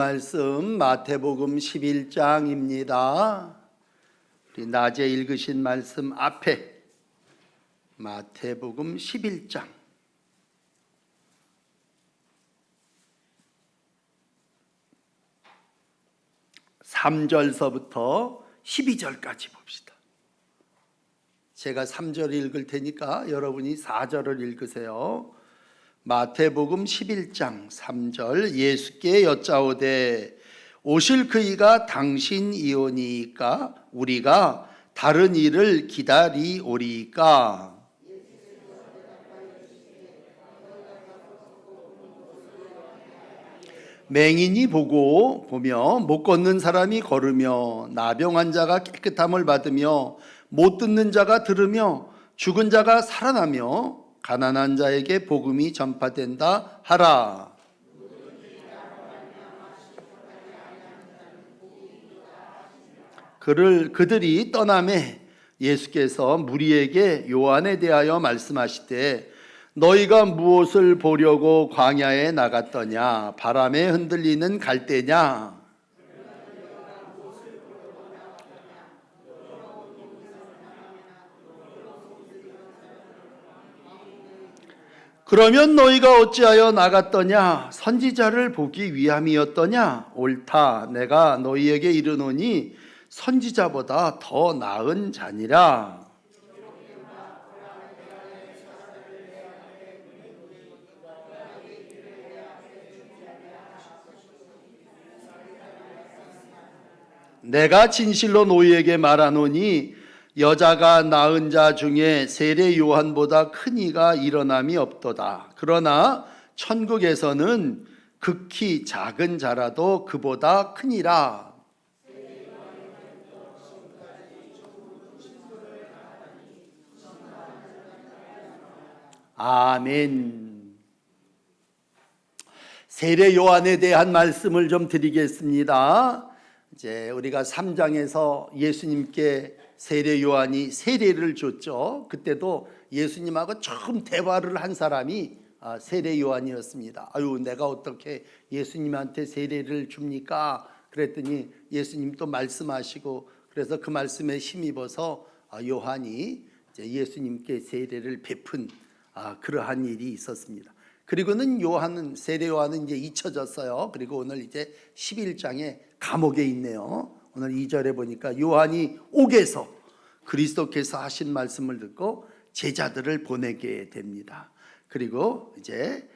말씀 마태복음 11장입니다. 우리 낮에 읽으신 말씀 앞에 마태복음 11장 3절서부터 12절까지 봅시다. 제가 3절 읽을 테니까 여러분이 4절을 읽으세요. 마태복음 11장 3절 예수께 여짜오되 오실 그이가 당신이오니이까 우리가 다른 이를 기다리오리이까. 맹인이 보며 못 걷는 사람이 걸으며 나병 자가 깨끗함을 받으며 못 듣는 자가 들으며 죽은 자가 살아나며 가난한 자에게 복음이 전파된다 하라. 그들이 떠나매 예수께서 무리에게 요한에 대하여 말씀하시되 너희가 무엇을 보려고 광야에 나갔더냐? 바람에 흔들리는 갈대냐? 그러면 너희가 어찌하여 나갔더냐? 선지자를 보기 위함이었더냐? 옳다. 내가 너희에게 이르노니 선지자보다 더 나은 자니라. 내가 진실로 너희에게 말하노니 여자가 낳은 자 중에 세례 요한보다 큰 이가 일어남이 없도다. 그러나 천국에서는 극히 작은 자라도 그보다 크니라. 아멘. 세례 요한에 대한 말씀을 좀 드리겠습니다. 이제 우리가 3장에서 예수님께 세례 요한이 세례를 줬죠. 그때도 예수님하고 처음 대화를 한 사람이 세례 요한이었습니다. 아유, 내가 어떻게 예수님한테 세례를 줍니까? 그랬더니 예수님 또 말씀하시고, 그래서 그 말씀에 힘입어서 요한이 이제 예수님께 세례를 베푼 그러한 일이 있었습니다. 그리고는 세례 요한은 이제 잊혀졌어요. 그리고 오늘 이제 11장에 감옥에 있네요. 오늘 2절에 보니까 요한이 옥에서 그리스도께서 하신 말씀을 듣고 제자들을 보내게 됩니다. 그리고 이제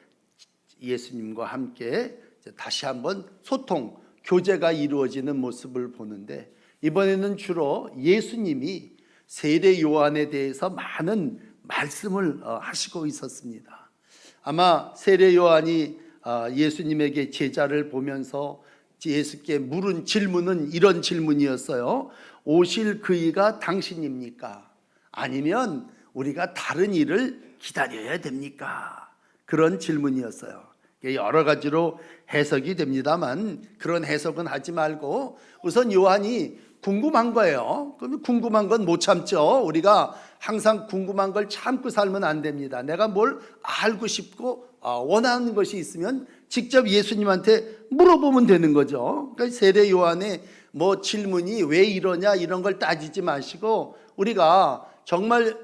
예수님과 함께 다시 한번 소통, 교제가 이루어지는 모습을 보는데, 이번에는 주로 예수님이 세례 요한에 대해서 많은 말씀을 하시고 있었습니다. 아마 세례 요한이 예수님에게 제자를 보면서 예수께 물은 질문은 이런 질문이었어요. 오실 그이가 당신입니까? 아니면 우리가 다른 일을 기다려야 됩니까? 그런 질문이었어요. 여러 가지로 해석이 됩니다만 그런 해석은 하지 말고 우선 요한이 궁금한 거예요. 그럼 궁금한 건 못 참죠. 우리가 항상 궁금한 걸 참고 살면 안 됩니다. 내가 뭘 알고 싶고 원하는 것이 있으면 직접 예수님한테 물어보면 되는 거죠. 그러니까 세례 요한의 질문이 왜 이러냐 이런 걸 따지지 마시고, 우리가 정말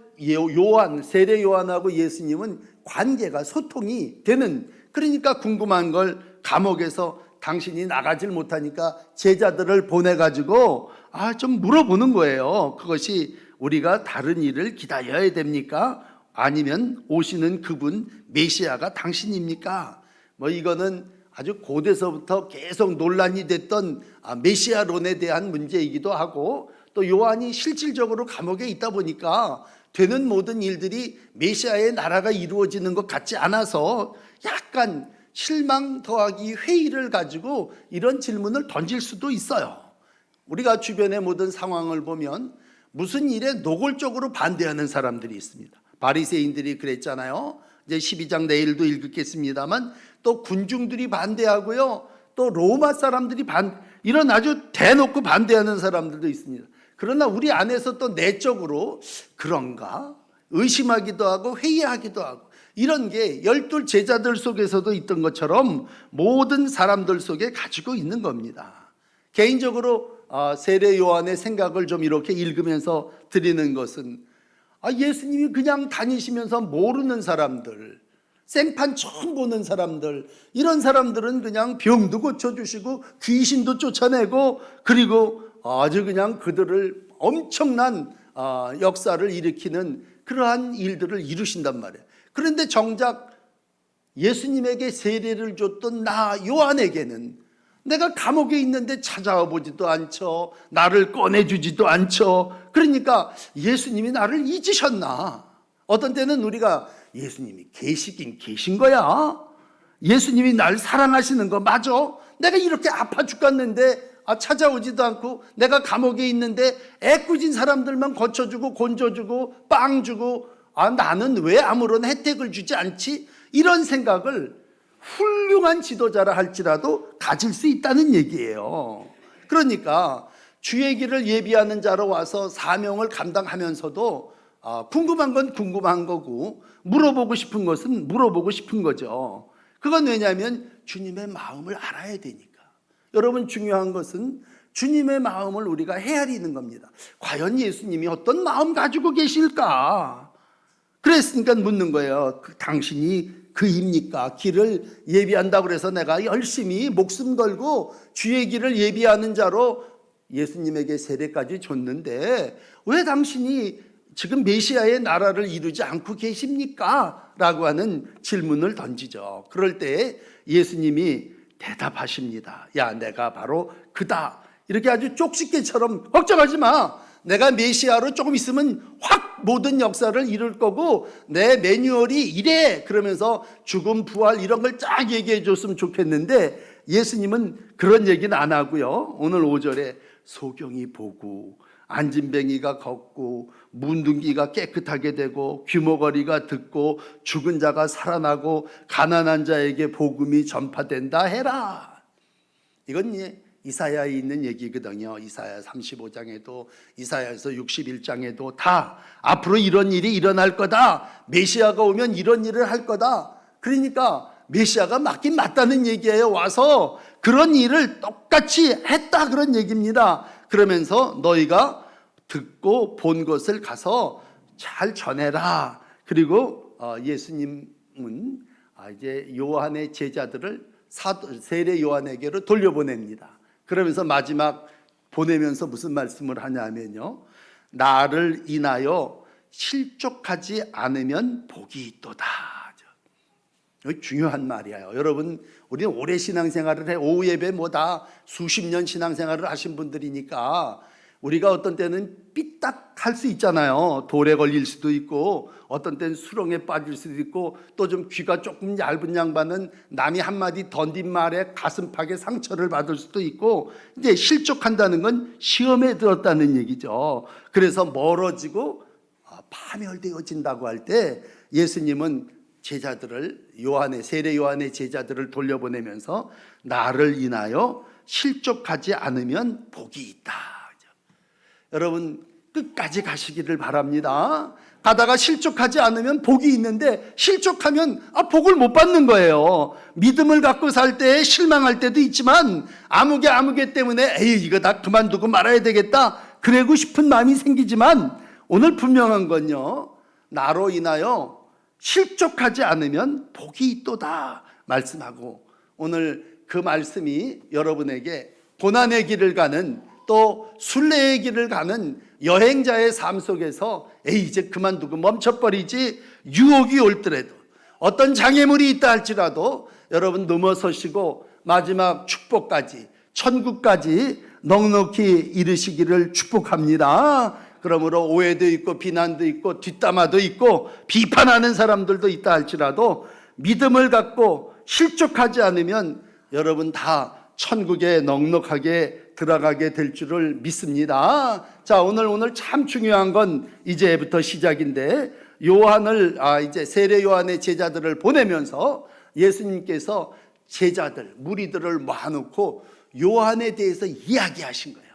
세례 요한하고 예수님은 관계가 소통이 되는, 그러니까 궁금한 걸 감옥에서 당신이 나가질 못하니까 제자들을 보내가지고 좀 물어보는 거예요. 그것이 우리가 다른 일을 기다려야 됩니까? 아니면 오시는 그분 메시아가 당신입니까? 이거는 아주 고대서부터 계속 논란이 됐던 메시아론에 대한 문제이기도 하고, 또 요한이 실질적으로 감옥에 있다 보니까 되는 모든 일들이 메시아의 나라가 이루어지는 것 같지 않아서 약간 실망 더하기 회의를 가지고 이런 질문을 던질 수도 있어요. 우리가 주변의 모든 상황을 보면 무슨 일에 노골적으로 반대하는 사람들이 있습니다. 바리새인들이 그랬잖아요. 이제 12장 내일도 읽겠습니다만 또 군중들이 반대하고요, 또 로마 사람들이 이런 아주 대놓고 반대하는 사람들도 있습니다. 그러나 우리 안에서 또 내적으로 그런가 의심하기도 하고 회의하기도 하고, 이런 게 12 제자들 속에서도 있던 것처럼 모든 사람들 속에 가지고 있는 겁니다. 개인적으로 세례 요한의 생각을 좀 이렇게 읽으면서 드리는 것은 예수님이 그냥 다니시면서 모르는 사람들, 생판 처음 보는 사람들, 이런 사람들은 그냥 병도 고쳐주시고 귀신도 쫓아내고, 그리고 아주 그냥 그들을 엄청난 역사를 일으키는 그러한 일들을 이루신단 말이에요. 그런데 정작 예수님에게 세례를 줬던 나 요한에게는 내가 감옥에 있는데 찾아와 보지도 않죠. 나를 꺼내주지도 않죠. 그러니까 예수님이 나를 잊으셨나? 어떤 때는 우리가 예수님이 계시긴 계신 거야. 예수님이 날 사랑하시는 거 맞아? 내가 이렇게 아파 죽겠는데 찾아오지도 않고, 내가 감옥에 있는데 애꿎은 사람들만 거쳐주고 건져주고 빵 주고 나는 왜 아무런 혜택을 주지 않지? 이런 생각을 훌륭한 지도자라 할지라도 가질 수 있다는 얘기예요. 그러니까 주의 길을 예비하는 자로 와서 사명을 감당하면서도 궁금한 건 궁금한 거고, 물어보고 싶은 것은 물어보고 싶은 거죠. 그건 왜냐하면 주님의 마음을 알아야 되니까. 여러분, 중요한 것은 주님의 마음을 우리가 헤아리는 겁니다. 과연 예수님이 어떤 마음 가지고 계실까? 그랬으니까 묻는 거예요. 당신이 그입니까? 길을 예비한다고 그래서 내가 열심히 목숨 걸고 주의 길을 예비하는 자로 예수님에게 세례까지 줬는데 왜 당신이 지금 메시아의 나라를 이루지 않고 계십니까? 라고 하는 질문을 던지죠. 그럴 때 예수님이 대답하십니다. 야, 내가 바로 그다. 이렇게 아주 쪽집게처럼 걱정하지 마. 내가 메시아로 조금 있으면 확 모든 역사를 이룰 거고 내 매뉴얼이 이래. 그러면서 죽음, 부활 이런 걸 쫙 얘기해 줬으면 좋겠는데 예수님은 그런 얘기는 안 하고요. 오늘 5절에 소경이 보고 안진뱅이가 걷고 문둥기가 깨끗하게 되고 귀머거리가 듣고 죽은 자가 살아나고 가난한 자에게 복음이 전파된다 해라. 이건 이사야에 있는 얘기거든요. 이사야 35장에도 이사야에서 61장에도 다 앞으로 이런 일이 일어날 거다. 메시아가 오면 이런 일을 할 거다. 그러니까 메시아가 맞긴 맞다는 얘기예요. 와서 그런 일을 똑같이 했다, 그런 얘기입니다. 그러면서 너희가 듣고 본 것을 가서 잘 전해라. 그리고 예수님은 이제 요한의 제자들을 세례 요한에게로 돌려보냅니다. 그러면서 마지막 보내면서 무슨 말씀을 하냐면요, 나를 인하여 실족하지 않으면 복이 있도다. 중요한 말이에요. 여러분, 우리는 오래 신앙생활을 해. 오후 예배 다 수십 년 신앙생활을 하신 분들이니까 우리가 어떤 때는 삐딱할 수 있잖아요. 돌에 걸릴 수도 있고 어떤 때는 수렁에 빠질 수도 있고 또 좀 귀가 조금 얇은 양반은 남이 한마디 던진 말에 가슴팍에 상처를 받을 수도 있고, 이제 실족한다는 건 시험에 들었다는 얘기죠. 그래서 멀어지고 파멸되어진다고 할 때 예수님은 제자들을 세례 요한의 제자들을 돌려보내면서 나를 인하여 실족하지 않으면 복이 있다. 여러분, 끝까지 가시기를 바랍니다. 가다가 실족하지 않으면 복이 있는데 실족하면 복을 못 받는 거예요. 믿음을 갖고 살 때 실망할 때도 있지만 아무개 때문에 에이 이거 다 그만두고 말아야 되겠다 그러고 싶은 마음이 생기지만 오늘 분명한 건요, 나로 인하여 실족하지 않으면 복이 있도다 말씀하고, 오늘 그 말씀이 여러분에게 고난의 길을 가는 또 순례의 길을 가는 여행자의 삶 속에서 이제 그만두고 멈춰버리지, 유혹이 올 때라도 어떤 장애물이 있다 할지라도 여러분 넘어서시고 마지막 축복까지, 천국까지 넉넉히 이르시기를 축복합니다. 그러므로 오해도 있고 비난도 있고 뒷담화도 있고 비판하는 사람들도 있다 할지라도 믿음을 갖고 실족하지 않으면 여러분 다 천국에 넉넉하게 들어가게 될 줄을 믿습니다. 자, 오늘 참 중요한 건 이제부터 시작인데, 요한을 이제 세례 요한의 제자들을 보내면서 예수님께서 제자들 무리들을 모아놓고 요한에 대해서 이야기하신 거예요.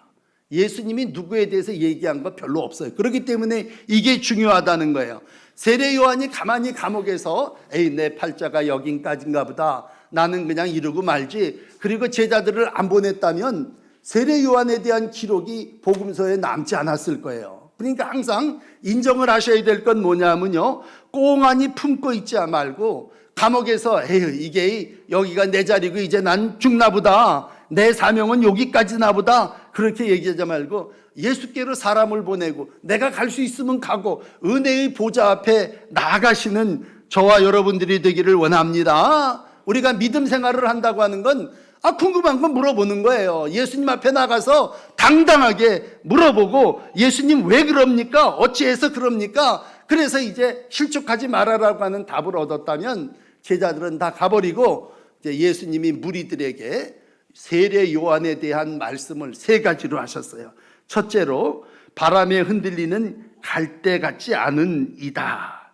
예수님이 누구에 대해서 얘기한 거 별로 없어요. 그렇기 때문에 이게 중요하다는 거예요. 세례 요한이 가만히 감옥에서 에이 내 팔자가 여긴까지인가 보다, 나는 그냥 이러고 말지, 그리고 제자들을 안 보냈다면 세례 요한에 대한 기록이 복음서에 남지 않았을 거예요. 그러니까 항상 인정을 하셔야 될 건 뭐냐면요, 꽁하니 품고 있지 말고 감옥에서 에휴 이게 여기가 내 자리고 이제 난 죽나 보다, 내 사명은 여기까지나 보다, 그렇게 얘기하지 말고 예수께로 사람을 보내고 내가 갈 수 있으면 가고 은혜의 보좌 앞에 나아가시는 저와 여러분들이 되기를 원합니다. 우리가 믿음 생활을 한다고 하는 건 궁금한 건 물어보는 거예요. 예수님 앞에 나가서 당당하게 물어보고 예수님 왜 그럽니까? 어찌해서 그럽니까? 그래서 이제 실족하지 말아라고 하는 답을 얻었다면 제자들은 다 가버리고 이제 예수님이 무리들에게 세례 요한에 대한 말씀을 세 가지로 하셨어요. 첫째로 바람에 흔들리는 갈대 같지 않은 이다.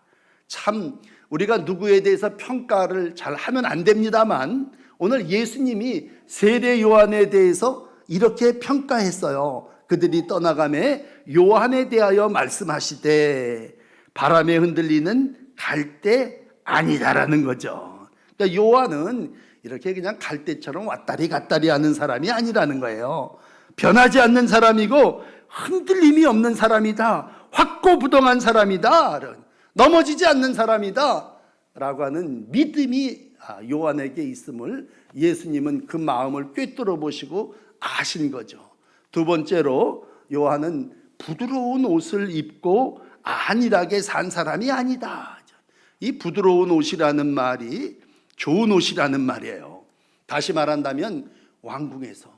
참 우리가 누구에 대해서 평가를 잘 하면 안 됩니다만 오늘 예수님이 세례 요한에 대해서 이렇게 평가했어요. 그들이 떠나가매 요한에 대하여 말씀하시되 바람에 흔들리는 갈대 아니다라는 거죠. 그러니까 요한은 이렇게 그냥 갈대처럼 왔다리 갔다리 하는 사람이 아니라는 거예요. 변하지 않는 사람이고 흔들림이 없는 사람이다. 확고부동한 사람이다. 넘어지지 않는 사람이다 라고 하는 믿음이 요한에게 있음을 예수님은 그 마음을 꿰뚫어 보시고 아신 거죠. 두 번째로 요한은 부드러운 옷을 입고 안일하게 산 사람이 아니다. 이 부드러운 옷이라는 말이 좋은 옷이라는 말이에요. 다시 말한다면 왕궁에서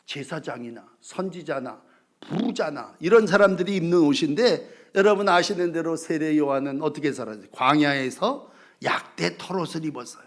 제사장이나 선지자나 부자나 이런 사람들이 입는 옷인데, 여러분 아시는 대로 세례 요한은 어떻게 살았어요? 광야에서 약대 털옷을 입었어요.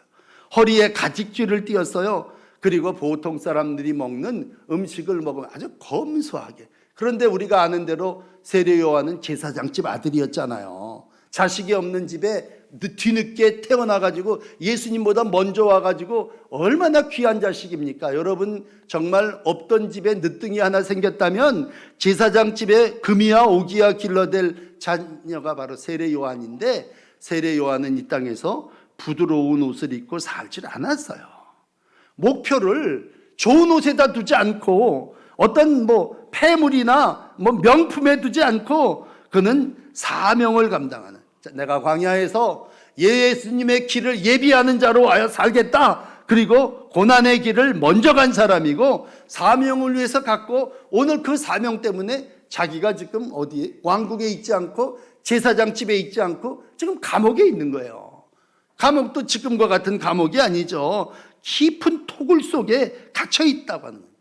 허리에 가죽줄을 띄었어요. 그리고 보통 사람들이 먹는 음식을 먹으면 아주 검소하게. 그런데 우리가 아는 대로 세례 요한은 제사장집 아들이었잖아요. 자식이 없는 집에 뒤늦게 태어나가지고 예수님보다 먼저 와가지고 얼마나 귀한 자식입니까? 여러분 정말 없던 집에 늦둥이 하나 생겼다면 제사장 집에 금이야 오기야 길러댈 자녀가 바로 세례 요한인데, 세례 요한은 이 땅에서 부드러운 옷을 입고 살질 않았어요. 목표를 좋은 옷에다 두지 않고 어떤 폐물이나 명품에 두지 않고 그는 사명을 감당하는, 내가 광야에서 예수님의 길을 예비하는 자로 와서 살겠다. 그리고 고난의 길을 먼저 간 사람이고 사명을 위해서 갔고, 오늘 그 사명 때문에 자기가 지금 어디에 왕국에 있지 않고 제사장 집에 있지 않고 지금 감옥에 있는 거예요. 감옥도 지금과 같은 감옥이 아니죠. 깊은 토굴 속에 갇혀 있다고 하는 거예요.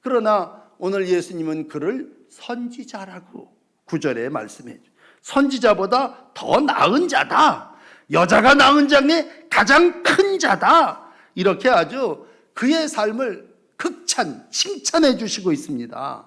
그러나 오늘 예수님은 그를 선지자라고 9절에 말씀해 줘요. 선지자보다 더 나은 자다. 여자가 낳은 장에 가장 큰 자다. 이렇게 아주 그의 삶을 극찬, 칭찬해 주시고 있습니다.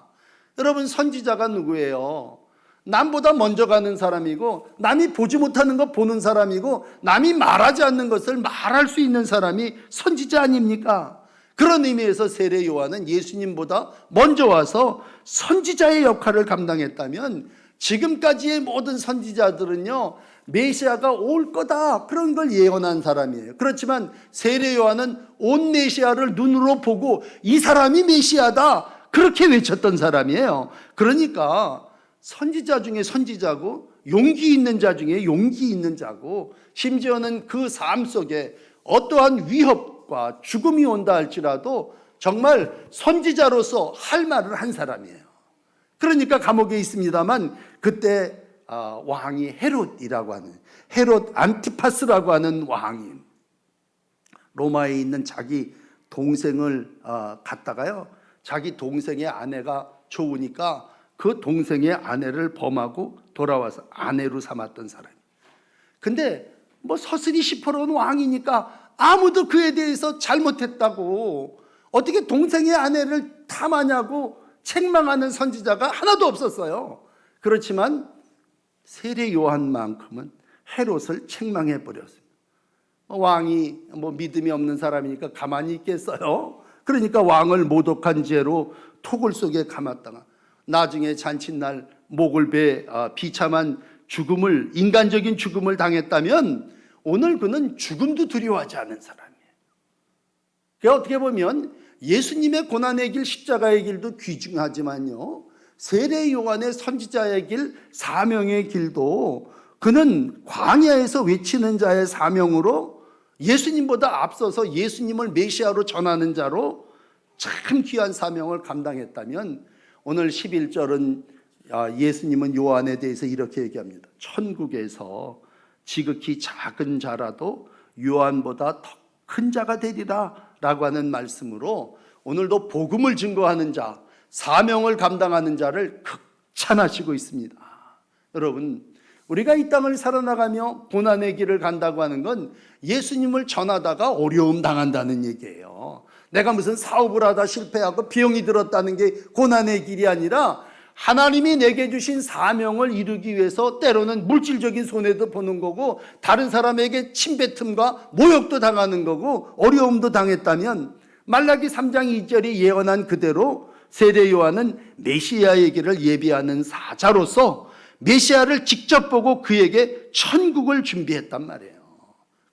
여러분 선지자가 누구예요? 남보다 먼저 가는 사람이고 남이 보지 못하는 것 보는 사람이고 남이 말하지 않는 것을 말할 수 있는 사람이 선지자 아닙니까? 그런 의미에서 세례 요한은 예수님보다 먼저 와서 선지자의 역할을 감당했다면 지금까지의 모든 선지자들은요 메시아가 올 거다 그런 걸 예언한 사람이에요. 그렇지만 세례 요한은 온 메시아를 눈으로 보고 이 사람이 메시아다 그렇게 외쳤던 사람이에요. 그러니까 선지자 중에 선지자고 용기 있는 자 중에 용기 있는 자고, 심지어는 그 삶 속에 어떠한 위협과 죽음이 온다 할지라도 정말 선지자로서 할 말을 한 사람이에요. 그러니까 감옥에 있습니다만 그때 왕이 헤롯이라고 하는, 헤롯 안티파스라고 하는 왕이 로마에 있는 자기 동생을 갖다가요, 자기 동생의 아내가 좋으니까 그 동생의 아내를 범하고 돌아와서 아내로 삼았던 사람. 근데 서슬이 시퍼러운 왕이니까 아무도 그에 대해서 잘못했다고, 어떻게 동생의 아내를 탐하냐고 책망하는 선지자가 하나도 없었어요. 그렇지만 세례 요한만큼은 헤롯을 책망해 버렸습니다. 왕이 믿음이 없는 사람이니까 가만히 있겠어요? 그러니까 왕을 모독한 죄로 토굴 속에 감았다가 나중에 잔칫날 목을 비참한 죽음을, 인간적인 죽음을 당했다면 오늘 그는 죽음도 두려워하지 않은 사람이에요. 그 어떻게 보면 예수님의 고난의 길, 십자가의 길도 귀중하지만요, 세례 요한의 선지자의 길, 사명의 길도 그는 광야에서 외치는 자의 사명으로 예수님보다 앞서서 예수님을 메시아로 전하는 자로 참 귀한 사명을 감당했다면, 오늘 11절은 예수님은 요한에 대해서 이렇게 얘기합니다. 천국에서 지극히 작은 자라도 요한보다 더 큰 자가 되리라 라고 하는 말씀으로 오늘도 복음을 증거하는 자, 사명을 감당하는 자를 극찬하시고 있습니다. 여러분, 우리가 이 땅을 살아나가며 고난의 길을 간다고 하는 건 예수님을 전하다가 어려움 당한다는 얘기예요. 내가 무슨 사업을 하다 실패하고 병이 들었다는 게 고난의 길이 아니라 하나님이 내게 주신 사명을 이루기 위해서 때로는 물질적인 손해도 보는 거고, 다른 사람에게 침뱉음과 모욕도 당하는 거고, 어려움도 당했다면 말라기 3장 2절이 예언한 그대로 세례 요한은 메시아의 길을 예비하는 사자로서 메시아를 직접 보고 그에게 천국을 준비했단 말이에요.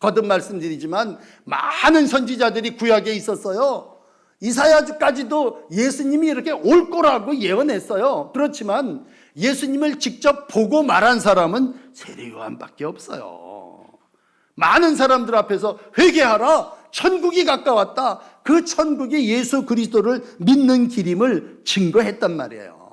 거듭 말씀드리지만 많은 선지자들이 구약에 있었어요. 이사야까지도 예수님이 이렇게 올 거라고 예언했어요. 그렇지만 예수님을 직접 보고 말한 사람은 세례 요한밖에 없어요. 많은 사람들 앞에서 회개하라, 천국이 가까웠다, 그 천국이 예수 그리스도를 믿는 길임을 증거했단 말이에요.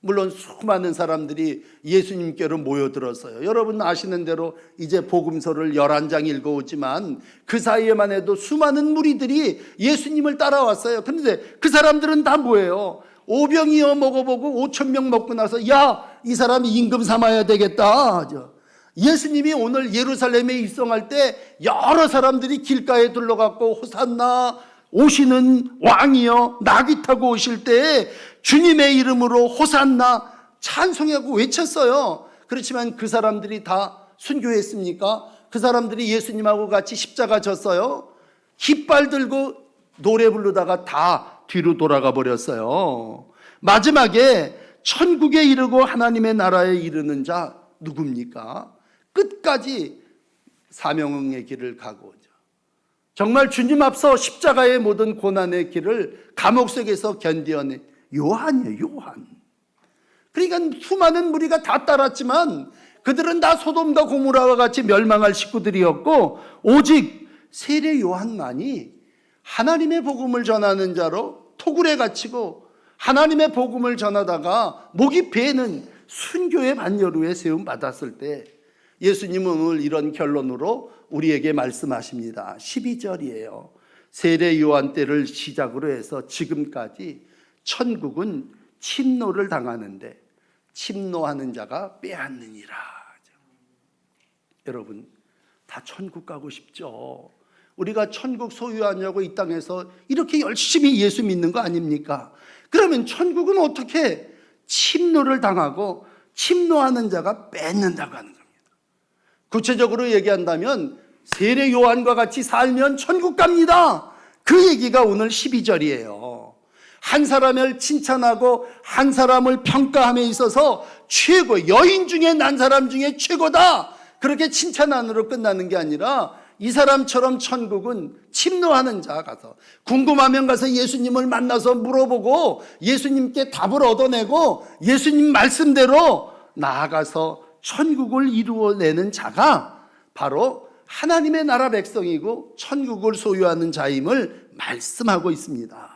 물론 수많은 사람들이 예수님께로 모여들었어요. 여러분 아시는 대로 이제 복음서를 11장 읽어오지만 그 사이에만 해도 수많은 무리들이 예수님을 따라왔어요. 그런데 그 사람들은 다 뭐예요? 오병이어 먹어보고 5,000명 먹고 나서 야, 이 사람이 임금 삼아야 되겠다. 예수님이 오늘 예루살렘에 입성할 때 여러 사람들이 길가에 둘러갔고 호산나, 오시는 왕이여, 나귀 타고 오실 때 주님의 이름으로 호산나 찬송하고 외쳤어요. 그렇지만 그 사람들이 다 순교했습니까? 그 사람들이 예수님하고 같이 십자가 졌어요? 깃발 들고 노래 부르다가 다 뒤로 돌아가 버렸어요. 마지막에 천국에 이르고 하나님의 나라에 이르는 자 누굽니까? 끝까지 사명의 길을 가고 정말 주님 앞서 십자가의 모든 고난의 길을 감옥 속에서 견뎌낸 요한이에요. 요한. 그러니까 수많은 무리가 다 따랐지만 그들은 다 소돔과 고모라와 같이 멸망할 식구들이었고, 오직 세례 요한만이 하나님의 복음을 전하는 자로 토굴에 갇히고 하나님의 복음을 전하다가 목이 베는 순교의 반열후에 세움 받았을 때 예수님은 오늘 이런 결론으로 우리에게 말씀하십니다. 12절이에요. 세례 요한 때를 시작으로 해서 지금까지 천국은 침노를 당하는데 침노하는 자가 빼앗느니라. 여러분 다 천국 가고 싶죠? 우리가 천국 소유하냐고 이 땅에서 이렇게 열심히 예수 믿는 거 아닙니까? 그러면 천국은 어떻게 침노를 당하고 침노하는 자가 뺏는다고 하는 겁니다. 구체적으로 얘기한다면 세례 요한과 같이 살면 천국 갑니다. 그 얘기가 오늘 12절이에요. 한 사람을 칭찬하고 한 사람을 평가함에 있어서 최고, 여인 중에 난 사람 중에 최고다, 그렇게 칭찬안으로 끝나는 게 아니라 이 사람처럼 천국은 침노하는 자 가서 궁금하면 가서 예수님을 만나서 물어보고 예수님께 답을 얻어내고 예수님 말씀대로 나아가서 천국을 이루어내는 자가 바로 하나님의 나라 백성이고 천국을 소유하는 자임을 말씀하고 있습니다.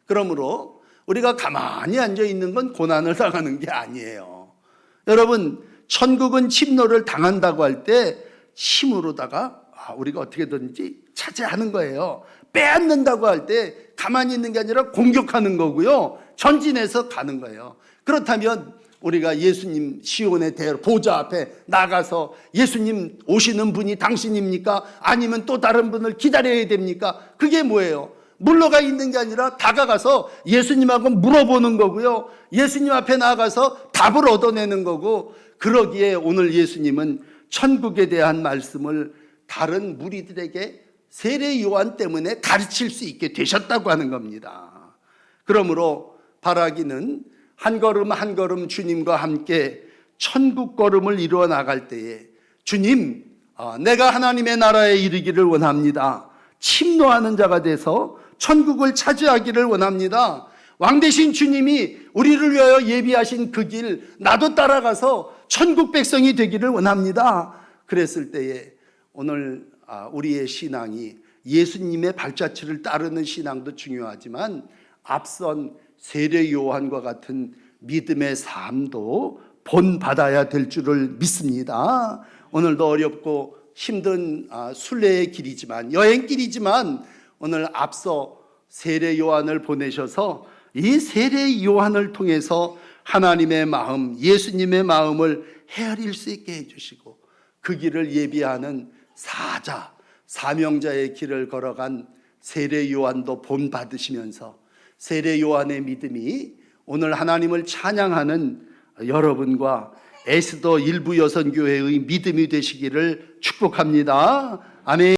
그러므로 우리가 가만히 앉아 있는 건 고난을 당하는 게 아니에요. 여러분, 천국은 침노를 당한다고 할 때 힘으로다가 우리가 어떻게든지 차지하는 거예요. 빼앗는다고 할 때 가만히 있는 게 아니라 공격하는 거고요, 전진해서 가는 거예요. 그렇다면 우리가 예수님 시온의 보좌 앞에 나가서 예수님 오시는 분이 당신입니까? 아니면 또 다른 분을 기다려야 됩니까? 그게 뭐예요? 물러가 있는 게 아니라 다가가서 예수님하고 물어보는 거고요, 예수님 앞에 나가서 답을 얻어내는 거고, 그러기에 오늘 예수님은 천국에 대한 말씀을 다른 무리들에게 세례 요한 때문에 가르칠 수 있게 되셨다고 하는 겁니다. 그러므로 바라기는 한 걸음 한 걸음 주님과 함께 천국 걸음을 이루어 나갈 때에 주님, 내가 하나님의 나라에 이르기를 원합니다. 침노하는 자가 돼서 천국을 차지하기를 원합니다. 왕 대신 주님이 우리를 위하여 예비하신 그 길 나도 따라가서 천국 백성이 되기를 원합니다. 그랬을 때에 오늘 우리의 신앙이 예수님의 발자취를 따르는 신앙도 중요하지만 앞선 세례 요한과 같은 믿음의 삶도 본받아야 될 줄을 믿습니다. 오늘도 어렵고 힘든 순례의 길이지만, 여행길이지만 오늘 앞서 세례 요한을 보내셔서 이 세례 요한을 통해서 하나님의 마음, 예수님의 마음을 헤아릴 수 있게 해주시고 그 길을 예비하는 사자, 사명자의 길을 걸어간 세례 요한도 본받으시면서 세례 요한의 믿음이 오늘 하나님을 찬양하는 여러분과 에스더 일부 여선교회의 믿음이 되시기를 축복합니다. 아멘.